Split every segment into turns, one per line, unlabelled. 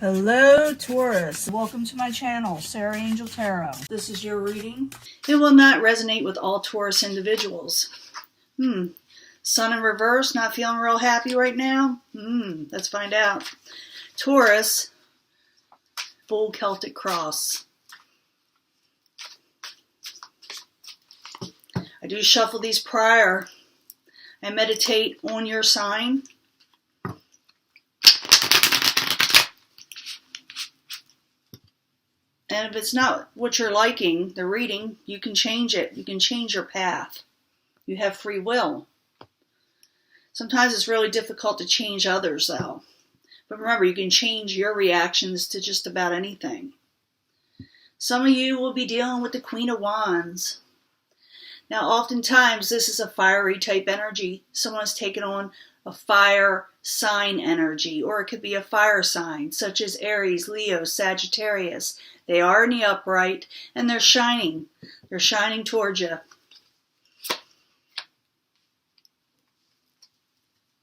Hello, Taurus. Welcome to my channel, Sarah Angel Tarot. This is your reading.
It will not resonate with all Taurus individuals. Sun in reverse, not feeling real happy right now? Let's find out. Taurus, full Celtic cross. I do shuffle these prior. I meditate on your sign. And if it's not what you're liking, the reading, you can change it. You can change your path. You have free will. Sometimes it's really difficult to change others, though. But remember, you can change your reactions to just about anything. Some of you will be dealing with the Queen of Wands. Now, oftentimes, this is a fiery type energy. Someone's taken on a fire sign energy, or it could be a fire sign, such as Aries, Leo, Sagittarius. They are in the upright, and they're shining. They're shining towards you.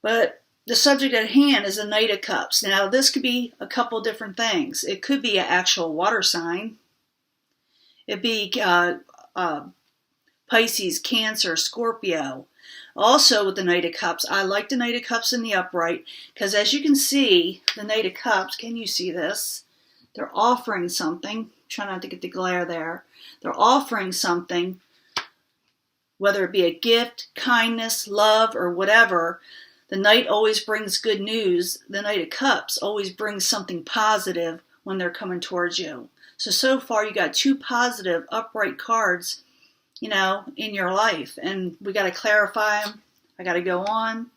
But the subject at hand is the Knight of Cups. Now, this could be a couple different things. It could be an actual water sign. It'd be Pisces, Cancer, Scorpio. Also with the Knight of Cups, I like the Knight of Cups in the upright because as you can see, the Knight of Cups, can you see this? They're offering something. Try not to get the glare there. They're offering something, whether it be a gift, kindness, love, or whatever. The Knight always brings good news. The Knight of Cups always brings something positive when they're coming towards you. So far you got two positive upright cards, in your life. And we got to clarify them. I got to go on.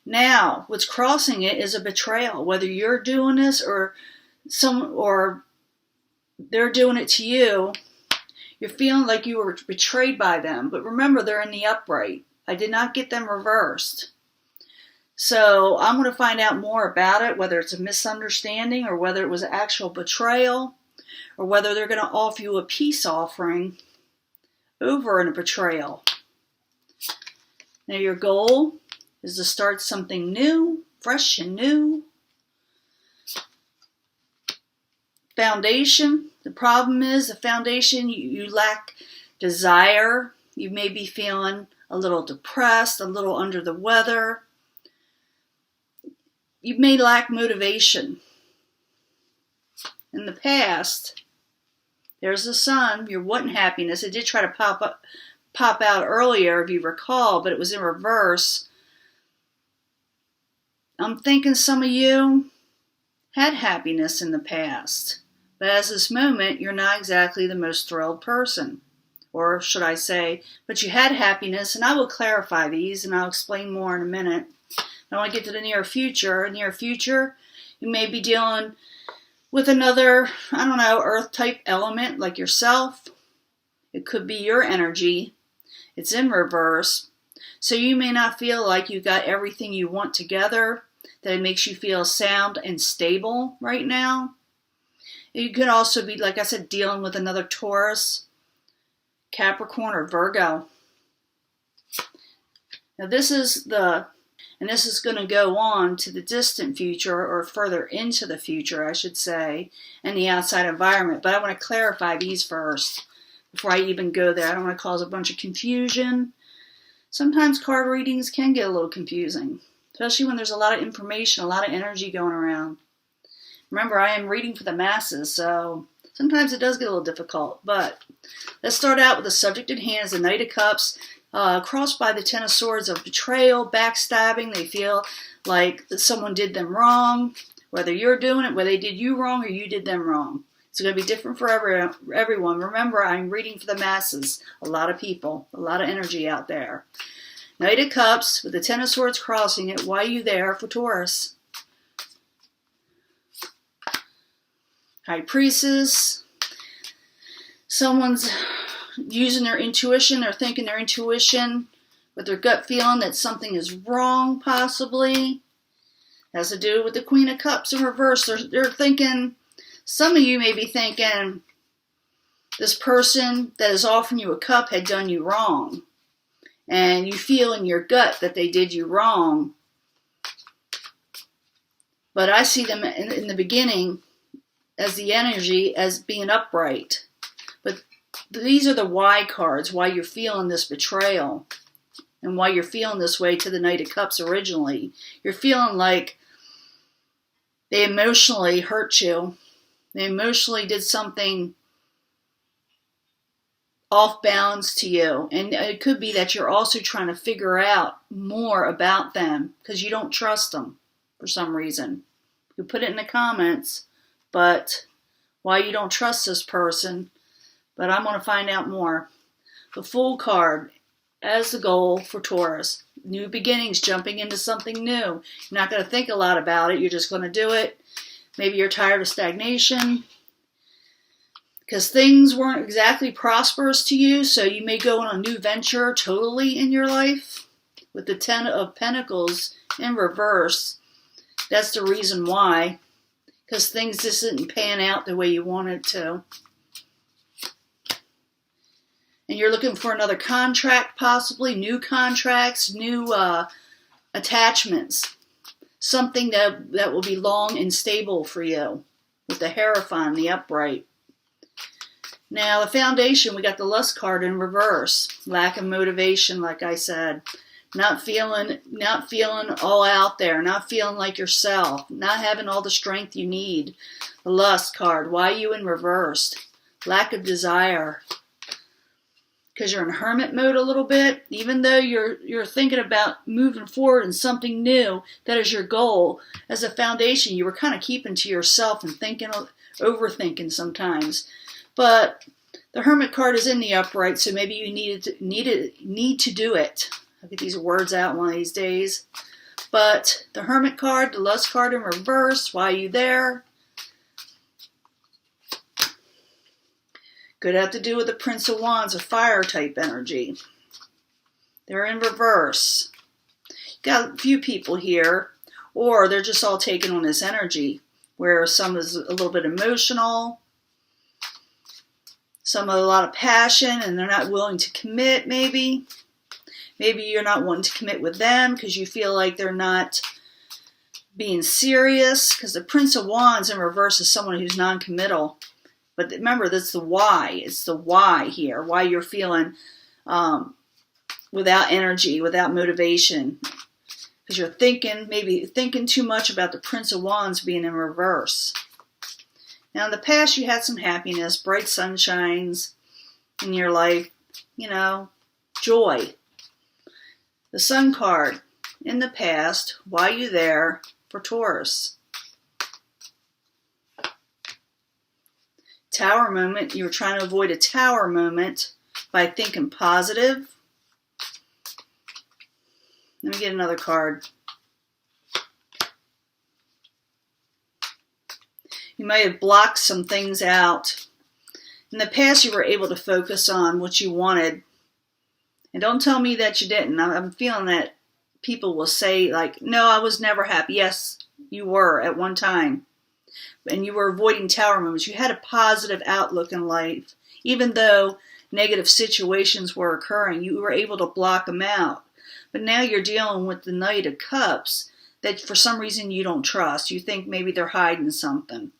Now, what's crossing it is a betrayal. Whether you're doing this or they're doing it to you, you're feeling like you were betrayed by them. But remember, they're in the upright. I did not get them reversed. So I'm going to find out more about it, whether it's a misunderstanding or whether it was an actual betrayal or whether they're going to offer you a peace offering over in a betrayal. Now your goal is to start something new, fresh and new. Foundation. The problem is the foundation, you lack desire. You may be feeling a little depressed, a little under the weather. You may lack motivation. In the past, there's the Sun, your wanting happiness. It did try to pop out earlier, if you recall, but it was in reverse. I'm thinking some of you had happiness in the past, but as this moment, you're not exactly the most thrilled person. Or should I say, but you had happiness, and I will clarify these, and I'll explain more in a minute. I want to get to the near future. Near future, you may be dealing with another, earth-type element like yourself. It could be your energy. It's in reverse. So you may not feel like you got everything you want together, that it makes you feel sound and stable right now. You could also be, like I said, dealing with another Taurus, Capricorn, or Virgo. Now this is going to go on to the distant future, or further into the future, I should say, and the outside environment. But I want to clarify these first before I even go there. I don't want to cause a bunch of confusion. Sometimes card readings can get a little confusing, especially when there's a lot of information, a lot of energy going around. Remember, I am reading for the masses, so sometimes it does get a little difficult. But let's start out with the subject at hand, is the Knight of Cups. Crossed by the Ten of Swords of betrayal, backstabbing. They feel like someone did them wrong, whether you're doing it, whether they did you wrong or you did them wrong. It's going to be different for everyone. Remember, I'm reading for the masses. A lot of people, a lot of energy out there. Knight of Cups with the Ten of Swords crossing it. Why are you there for Taurus? High Priestess. Someone's using their intuition. They're thinking their intuition with their gut feeling that something is wrong, possibly. It has to do with the Queen of Cups in reverse. They're thinking, some of you may be thinking, this person that is offering you a cup had done you wrong. And you feel in your gut that they did you wrong. But I see them in the beginning as the energy as being upright. But these are the why cards, why you're feeling this betrayal and why you're feeling this way to the Knight of Cups originally. You're feeling like they emotionally hurt you. They emotionally did something off balance to you. And it could be that you're also trying to figure out more about them because you don't trust them for some reason. You put it in the comments, but why you don't trust this person. But I'm going to find out more. The Fool card as the goal for Taurus. New beginnings, jumping into something new. You're not going to think a lot about it. You're just going to do it. Maybe you're tired of stagnation because things weren't exactly prosperous to you, so you may go on a new venture totally in your life. With the Ten of Pentacles in reverse, that's the reason why, because things just didn't pan out the way you wanted to. And you're looking for another contract, possibly new contracts, new attachments. Something that will be long and stable for you with the Hierophant, the upright. Now, the Foundation, we got the Lust card in reverse. Lack of motivation, like I said. Not feeling all out there. Not feeling like yourself. Not having all the strength you need. The Lust card. Why you in reverse? Lack of desire. Because you're in hermit mode a little bit. Even though you're thinking about moving forward in something new, that is your goal. As a Foundation, you were kind of keeping to yourself and overthinking sometimes. But the Hermit card is in the upright, so maybe you need to do it. I'll get these words out one of these days. But the Hermit card, the Lust card in reverse, why are you there? Could have to do with the Prince of Wands, a fire type energy. They're in reverse. Got a few people here, or they're just all taking on this energy, where some is a little bit emotional, some have a lot of passion, and they're not willing to commit, maybe. Maybe you're not wanting to commit with them because you feel like they're not being serious, because the Prince of Wands in reverse is someone who's non-committal. But remember, that's the why. It's the why here. Why you're feeling without energy, without motivation. Because you're maybe thinking too much about the Prince of Wands being in reverse. Now, in the past, you had some happiness, bright sunshines in your life. Joy. The Sun card. In the past, why are you there for Taurus? Tower moment. You were trying to avoid a tower moment by thinking positive. Let me get another card. You might have blocked some things out. In the past, you were able to focus on what you wanted. And don't tell me that you didn't. I'm feeling that people will say, like, no, I was never happy. Yes, you were at one time. And you were avoiding tower moments. You had a positive outlook in life. Even though negative situations were occurring, you were able to block them out. But now you're dealing with the Knight of Cups that for some reason you don't trust. You think maybe they're hiding something.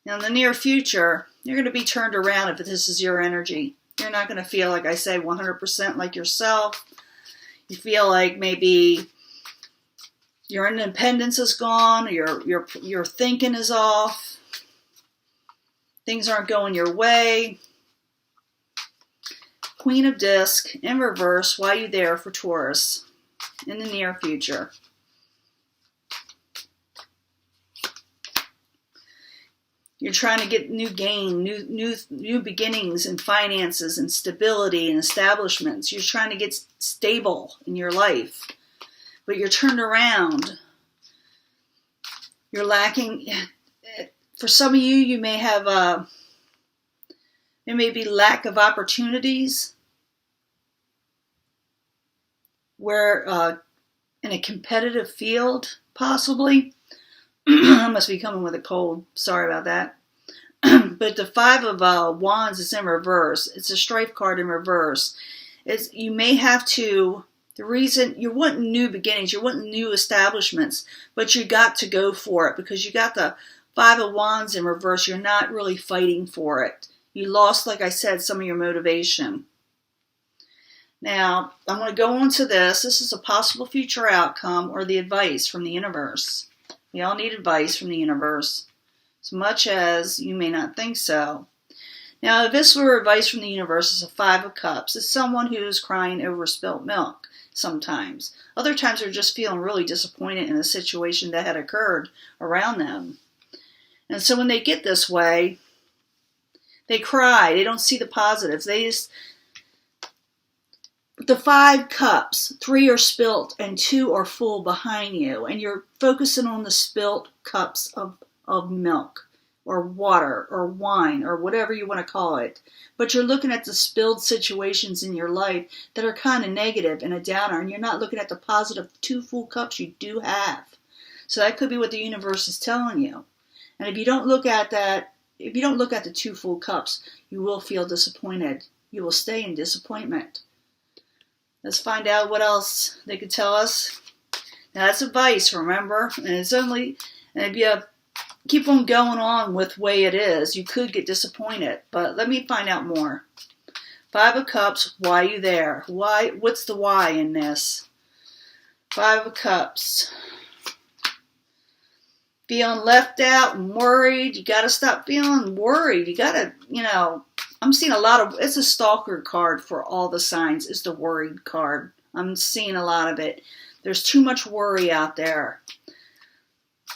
Now, in the near future, you're going to be turned around if this is your energy. You're not going to feel, like I said, 100% like yourself. You feel like maybe your independence is gone, or your thinking is off. Things aren't going your way. Queen of Disc in reverse. Why are you there for Taurus in the near future? You're trying to get new gain, new beginnings in finances and stability and establishments. You're trying to get stable in your life. But you're turned around. You're lacking. For some of you, you may have there may be lack of opportunities where in a competitive field, possibly. I must be coming with a cold. Sorry about that. But the Five of Wands is in reverse. It's a strife card in reverse. You may have to, The reason you're wanting new beginnings, you're wanting new establishments, but you got to go for it because you got the Five of Wands in reverse. You're not really fighting for it. You lost, like I said, some of your motivation. Now, I'm going to go on to this. This is a possible future outcome or the advice from the universe. We all need advice from the universe, as much as you may not think so. Now, if this were advice from the universe, it's a Five of Cups. It's someone who is crying over spilt milk sometimes. Other times they're just feeling really disappointed in a situation that had occurred around them. And so when they get this way, they cry. They don't see the positives. The 5 cups, 3 are spilt and 2 are full behind you. And you're focusing on the spilt cups of milk or water or wine or whatever you want to call it. But you're looking at the spilled situations in your life that are kind of negative and a downer. And you're not looking at the positive 2 full cups you do have. So that could be what the universe is telling you. And if you don't look at that, if you don't look at the 2 full cups, you will feel disappointed. You will stay in disappointment. Let's find out what else they could tell us. Now that's advice, remember? And it's only, and if you keep on going on with the way it is, you could get disappointed. But let me find out more. 5 of Cups, why are you there? Why? What's the why in this? 5 of Cups. Feeling left out and worried. You got to stop feeling worried. You got to, I'm seeing a lot of, it's a stalker card for all the signs. It's the worried card. I'm seeing a lot of it. There's too much worry out there.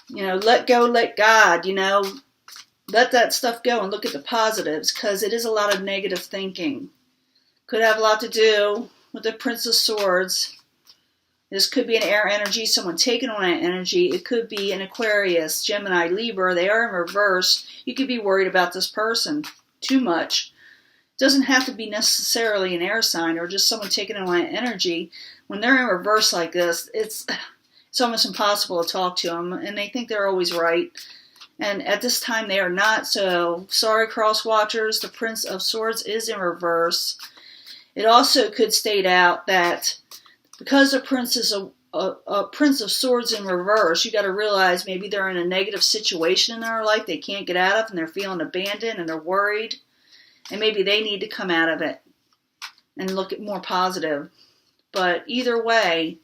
Let go, let God, let that stuff go and look at the positives because it is a lot of negative thinking. Could have a lot to do with the Prince of Swords. This could be an air energy, someone taking on that energy. It could be an Aquarius, Gemini, Libra. They are in reverse. You could be worried about this person too much. Doesn't have to be necessarily an air sign or just someone taking on that energy. When they're in reverse like this, it's almost impossible to talk to them, and they think they're always right. And at this time, they are not. So, sorry, cross watchers. The Prince of Swords is in reverse. It also could state out that because the Prince is a Prince of Swords in reverse, you got to realize maybe they're in a negative situation in their life they can't get out of, and they're feeling abandoned, and they're worried. And maybe they need to come out of it and look at more positive. But either way,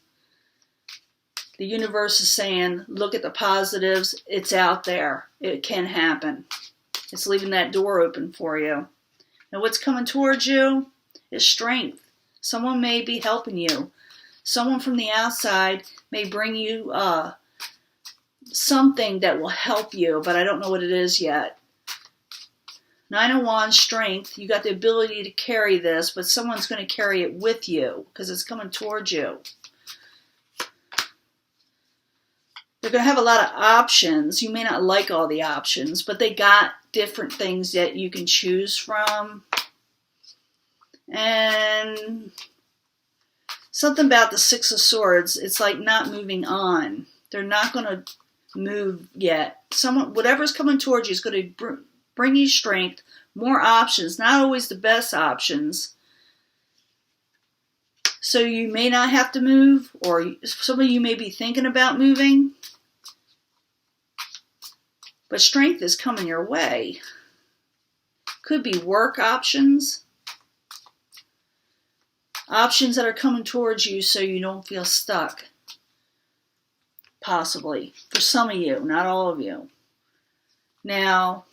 the universe is saying, look at the positives. It's out there. It can happen. It's leaving that door open for you. Now what's coming towards you is strength. Someone may be helping you. Someone from the outside may bring you something that will help you, but I don't know what it is yet. 9 of Wands, strength. You got the ability to carry this, but someone's going to carry it with you because it's coming towards you. They're going to have a lot of options. You may not like all the options, but they got different things that you can choose from. And something about the 6 of Swords, it's like not moving on. They're not going to move yet. Whatever's coming towards you is going to bring you strength, more options, not always the best options. So you may not have to move, or some of you may be thinking about moving. But strength is coming your way. Could be work options. Options that are coming towards you so you don't feel stuck. Possibly. For some of you, not all of you. Now,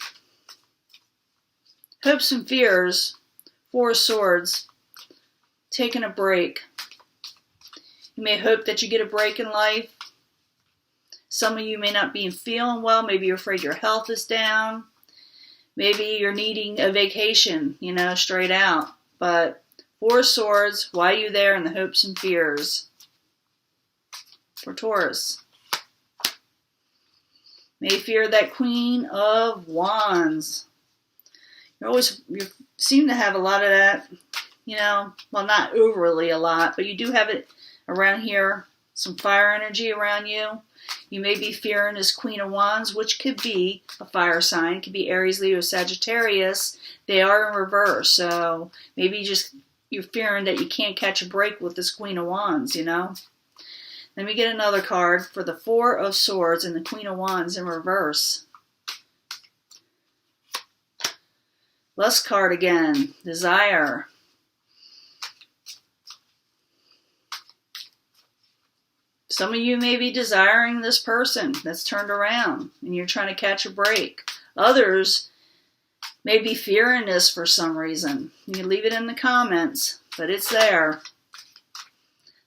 hopes and fears, 4 of Swords, taking a break. You may hope that you get a break in life. Some of you may not be feeling well. Maybe you're afraid your health is down. Maybe you're needing a vacation, straight out. But 4 of Swords, why are you there in the hopes and fears? For Taurus. May fear that Queen of Wands. You seem to have a lot of that, well, not overly a lot, but you do have it around here, some fire energy around you. You may be fearing this Queen of Wands, which could be a fire sign. It could be Aries, Leo, Sagittarius. They are in reverse, so maybe just you're fearing that you can't catch a break with this Queen of Wands, you know. Let me get another card for the Four of Swords and the Queen of Wands in reverse. Lust card again. Desire. Some of you may be desiring this person that's turned around and you're trying to catch a break. Others may be fearing this for some reason. You can leave it in the comments, but it's there.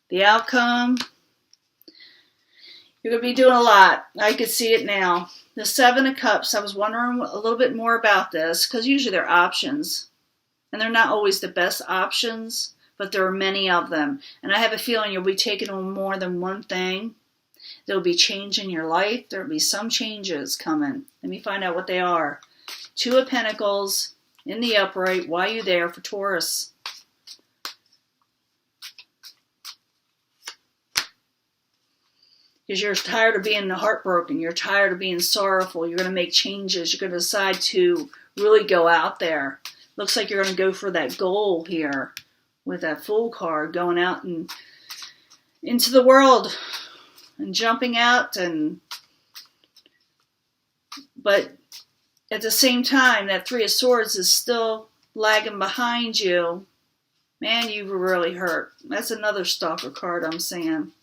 The outcome, you're going to be doing a lot. I could see it now. The Seven of Cups, I was wondering a little bit more about this because usually they're options. And they're not always the best options, but there are many of them. And I have a feeling you'll be taking on more than one thing. There'll be change in your life. There'll be some changes coming. Let me find out what they are. Two of Pentacles in the upright. Why are you there for Taurus? Because you're tired of being heartbroken. You're tired of being sorrowful. You're going to make changes. You're going to decide to really go out there. Looks like you're going to go for that goal here with that Fool card, going out and into the world and jumping out. But at the same time, that Three of Swords is still lagging behind you. Man, you were really hurt. That's another stalker card I'm seeing.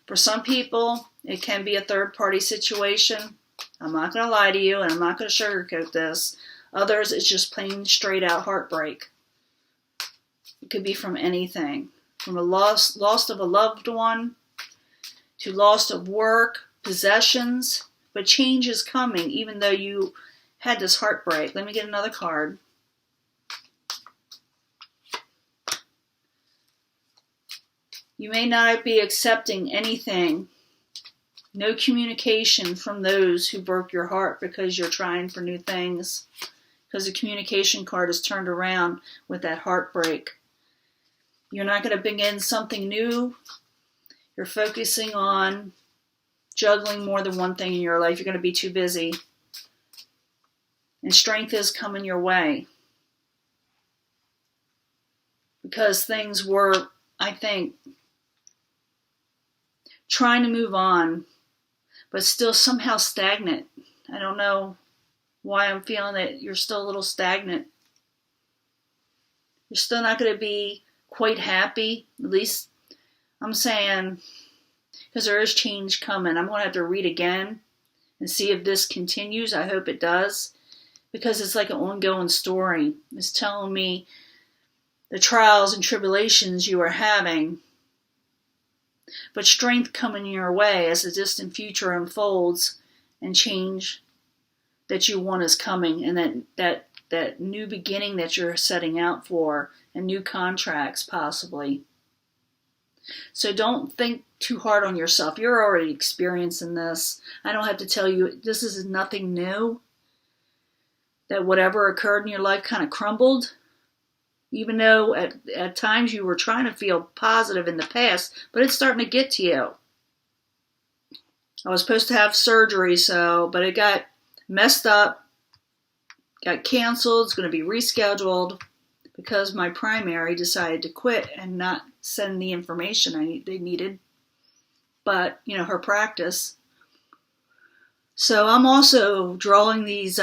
For some people, it can be a third-party situation. I'm not going to lie to you, and I'm not going to sugarcoat this. Others, it's just plain straight-out heartbreak. It could be from anything. From a loss of a loved one, to loss of work, possessions. But change is coming, even though you had this heartbreak. Let me get another card. You may not be accepting anything. No communication from those who broke your heart because you're trying for new things. Because the communication card is turned around with that heartbreak. You're not going to begin something new. You're focusing on juggling more than one thing in your life. You're going to be too busy. And strength is coming your way. Because things were, I think, trying to move on, but still somehow stagnant. I don't know why I'm feeling that you're still a little stagnant. You're still not going to be quite happy. At least I'm saying, because there is change coming. I'm going to have to read again and see if this continues. I hope it does, because it's like an ongoing story. It's telling me the trials and tribulations you are having, but strength coming your way as the distant future unfolds, and change that you want is coming, and that new beginning that you're setting out for, and new contracts possibly. So don't think too hard on yourself. You're already experiencing this. I don't have to tell you, this is nothing new. That whatever occurred in your life kind of crumbled. Even though at times you were trying to feel positive in the past, but it's starting to get to you. I was supposed to have surgery, but it got messed up, got canceled. It's going to be rescheduled because my primary decided to quit and not send the information they needed. But, her practice. So I'm also drawing these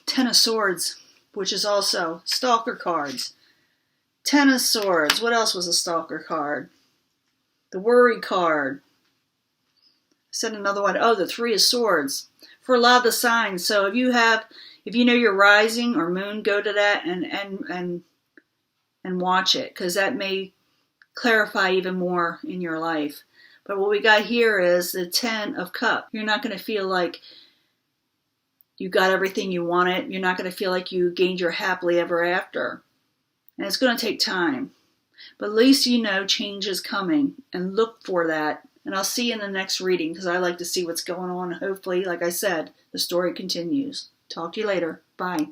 Ten of Swords, which is also stalker cards. Ten of Swords. What else was a stalker card? The Worry card. I said another one. Oh, the Three of Swords. For a lot of the signs. So if you know your rising or moon, go to that and watch it, because that may clarify even more in your life. But what we got here is the Ten of Cups. You're not going to feel like you got everything you wanted. You're not going to feel like you gained your happily ever after. And it's going to take time. But at least you know change is coming, and look for that. And I'll see you in the next reading, because I like to see what's going on. Hopefully, like I said, the story continues. Talk to you later. Bye.